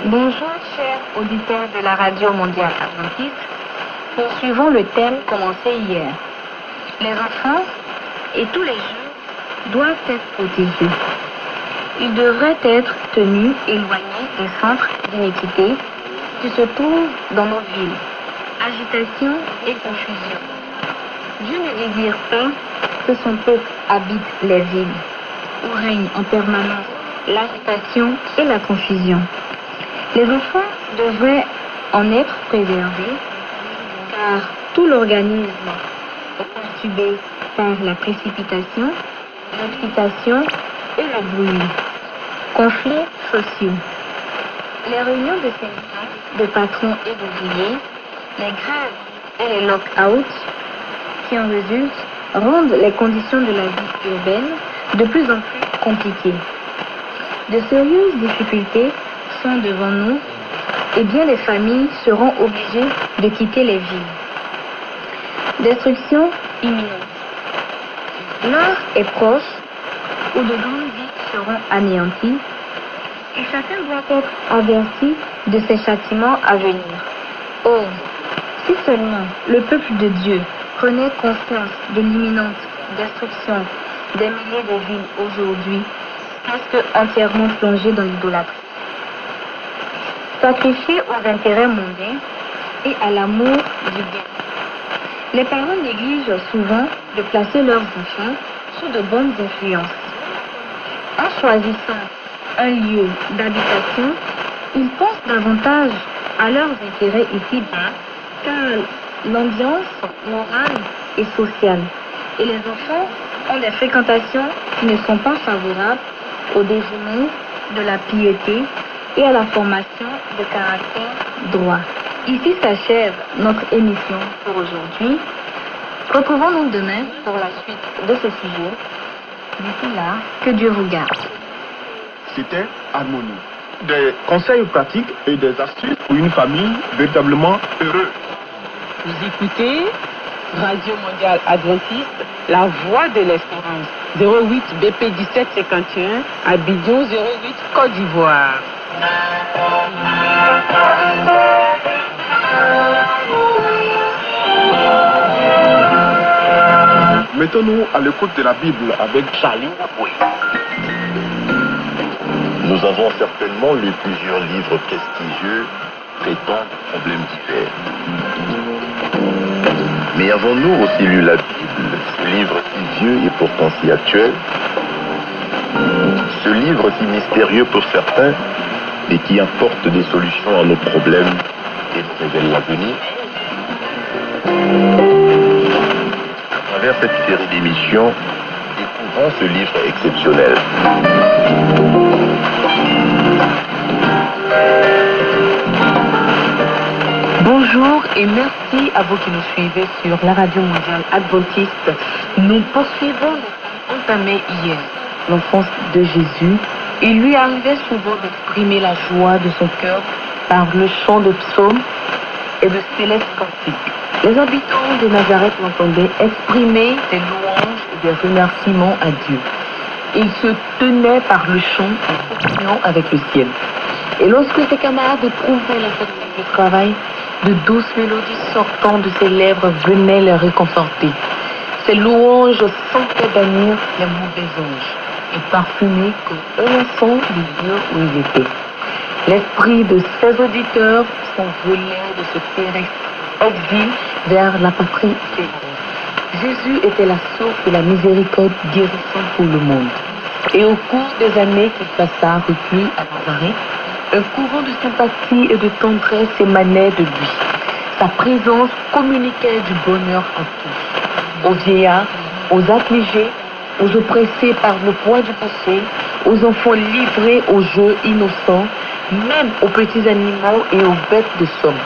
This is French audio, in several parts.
Bonjour, chers auditeurs de la Radio Mondiale Adventiste. Poursuivons le thème commencé hier. Les enfants et tous les jeunes doivent être protégés. Ils devraient être tenus éloignés des centres d'inéquité qui se trouvent dans nos villes. Agitation et confusion. Dieu ne désire pas que son peuple habite les villes où règne en permanence l'agitation et la confusion. Les enfants devraient en être préservés car tout l'organisme est perturbé par la précipitation, l'excitation et le bruit. Conflits sociaux. Les réunions de syndicats, de patrons et d'ouvriers, les grèves et les lock-outs qui en résultent rendent les conditions de la vie urbaine de plus en plus compliquées. De sérieuses difficultés sont devant nous et bien des familles seront obligées de quitter les villes. Destruction imminente. L'heure est proche où de grandes villes seront anéanties et chacun doit être averti de ces châtiments à venir. Or, si seulement le peuple de Dieu prenait conscience de l'imminente destruction des milliers de villes aujourd'hui, presque entièrement plongées dans l'idolâtrie, sacrifiés aux intérêts mondains et à l'amour du bien. Les parents négligent souvent de placer leurs enfants sous de bonnes influences. En choisissant un lieu d'habitation, ils pensent davantage à leurs intérêts ici-bas qu'à l'ambiance morale et sociale. Et les enfants ont des fréquentations qui ne sont pas favorables au développement de la piété et à la formation de caractère droit. Ici s'achève notre émission pour aujourd'hui. Retrouvons-nous demain pour la suite de ce sujet. D'ici là, que Dieu vous garde. C'était Harmonie. Des conseils pratiques et des astuces pour une famille véritablement heureuse. Vous écoutez Radio Mondiale Adventiste, la voix de l'espérance. 08 BP 1751, Abidjan 08 Côte d'Ivoire. Mettons-nous à l'écoute de la Bible avec Charlie. Nous avons certainement lu plusieurs livres prestigieux traitant de problèmes divers. Mais avons-nous aussi lu la Bible, ce livre si vieux et pourtant si actuel, ce livre si mystérieux pour certains et qui apporte des solutions à nos problèmes et nous révèle l'avenir? À travers cette série d'émissions, découvrons ce livre exceptionnel. Bonjour et merci à vous qui nous suivez sur la Radio Mondiale Adventiste. Nous poursuivons le thème entamé hier, l'enfance de Jésus. Il lui arrivait souvent d'exprimer la joie de son cœur par le chant de psaumes et de célestes cantiques. Les habitants de Nazareth l'entendaient exprimer des louanges et des remerciements à Dieu. Il se tenait par le chant en communion avec le ciel. Et lorsque ses camarades éprouvaient la fatigue du travail, de douces mélodies sortant de ses lèvres venaient les réconforter. Ces louanges sentaient bannir les mauvais anges et parfumaient comme un encens du lieu où ils étaient. L'esprit de ses auditeurs s'envolait de ce terrestre exil vers la patrie céleste. Jésus était la source de la miséricorde guérissante pour le monde. Et au cours des années qu'il passa reclus à Nazareth, un courant de sympathie et de tendresse émanait de lui. Sa présence communiquait du bonheur à tous. Aux vieillards, aux affligés, aux oppressés par le poids du péché, aux enfants livrés aux jeux innocents, même aux petits animaux et aux bêtes de somme.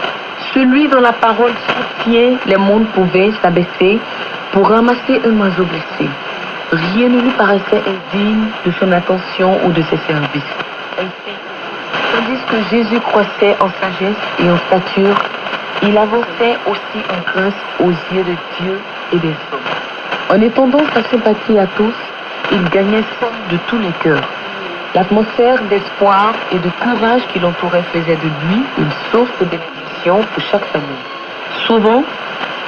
Celui dont la parole soutient les mondes pouvait s'abaisser pour ramasser un oiseau blessé. Rien ne lui paraissait indigne de son attention ou de ses services. Ainsi, tandis que Jésus croissait en sagesse et en stature, il avançait aussi en grâce aux yeux de Dieu et des hommes. En étendant sa sympathie à tous, il gagnait celle de tous les cœurs. L'atmosphère d'espoir et de courage qui l'entourait faisait de lui une source de bénédiction pour chaque famille. Souvent,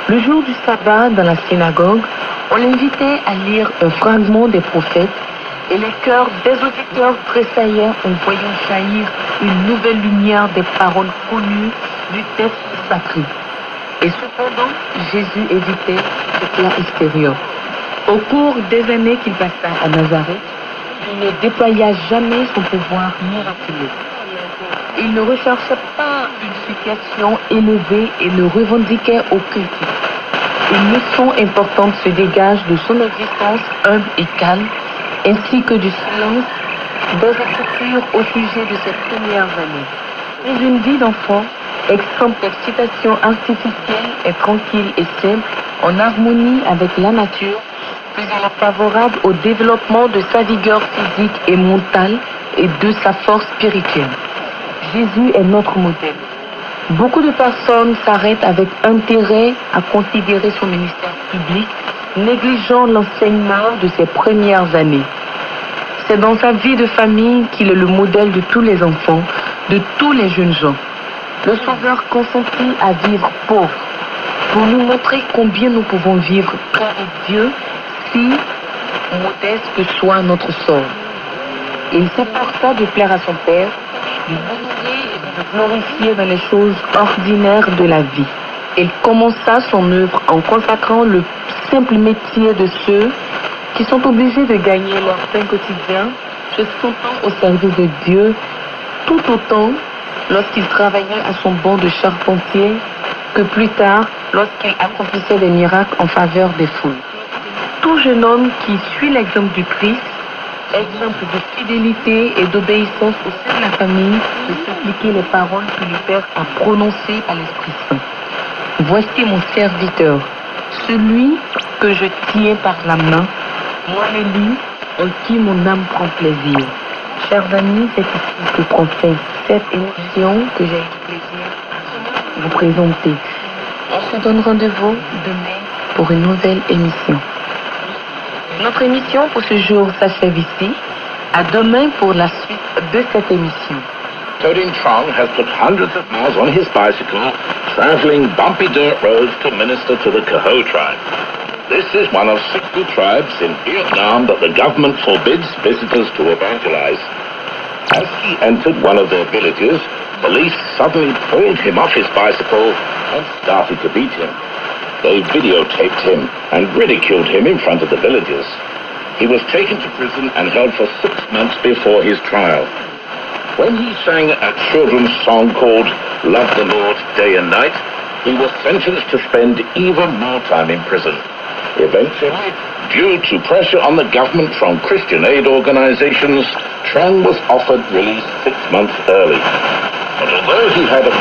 le jour du sabbat dans la synagogue, on l'invitait à lire un fragment des prophètes et les cœurs des auditeurs tressaillaient en voyant jaillir une nouvelle lumière des paroles connues du texte sacré. Et cependant, Jésus évitait l'éclat extérieur. Au cours des années qu'il passa à Nazareth, il ne déploya jamais son pouvoir miraculeux. Il ne recherchait pas une situation élevée et ne revendiquait aucun titre. Une leçon importante se dégage de son existence humble et calme, ainsi que du silence des Écritures au sujet de ses premières années. Mais une vie d'enfant, exempte d'excitation artificielle et tranquille et simple, en harmonie avec la nature, faisant favorable au développement de sa vigueur physique et mentale et de sa force spirituelle. Jésus est notre modèle. Beaucoup de personnes s'arrêtent avec intérêt à considérer son ministère public, négligeant l'enseignement de ses premières années. C'est dans sa vie de famille qu'il est le modèle de tous les enfants, de tous les jeunes gens. Le Sauveur consentit à vivre pauvre, pour nous montrer combien nous pouvons vivre près de Dieu, si modeste que soit notre sort. Il s'efforça de plaire à son Père, de l'honorier et de le glorifier dans les choses ordinaires de la vie. Il commença son œuvre en consacrant le simple métier de ceux qui sont obligés de gagner leur pain quotidien, se sentant au service de Dieu, tout autant lorsqu'il travaillait à son banc de charpentier que plus tard lorsqu'il accomplissait des miracles en faveur des foules. Tout jeune homme qui suit l'exemple du Christ, exemple de fidélité et d'obéissance au sein de la famille, de s'appliquer les paroles que le Père a prononcées par l'Esprit Saint. Voici mon serviteur, celui que je tiens par la main, moi l'Élie, en qui mon âme prend plaisir. Chers amis, c'est ici que prend fin cette émission que j'ai eu le plaisir de vous présenter. On se donne rendez-vous demain pour une nouvelle émission. Notre émission pour ce jour s'achève ici. À demain pour la suite de cette émission. Todin Trong has put hundreds of miles on his bicycle, traveling bumpy dirt roads to minister to the Kaho tribe. This is one of 60 tribes in Vietnam that the government forbids visitors to evangelize. As he entered one of their villages, police suddenly pulled him off his bicycle and started to beat him. They videotaped him and ridiculed him in front of the villagers. He was taken to prison and held for 6 months before his trial. When he sang a children's song called Love the Lord Day and Night, he was sentenced to spend even more time in prison. Eventually, due to pressure on the government from Christian aid organizations, Trong was offered release 6 months early. But although he had a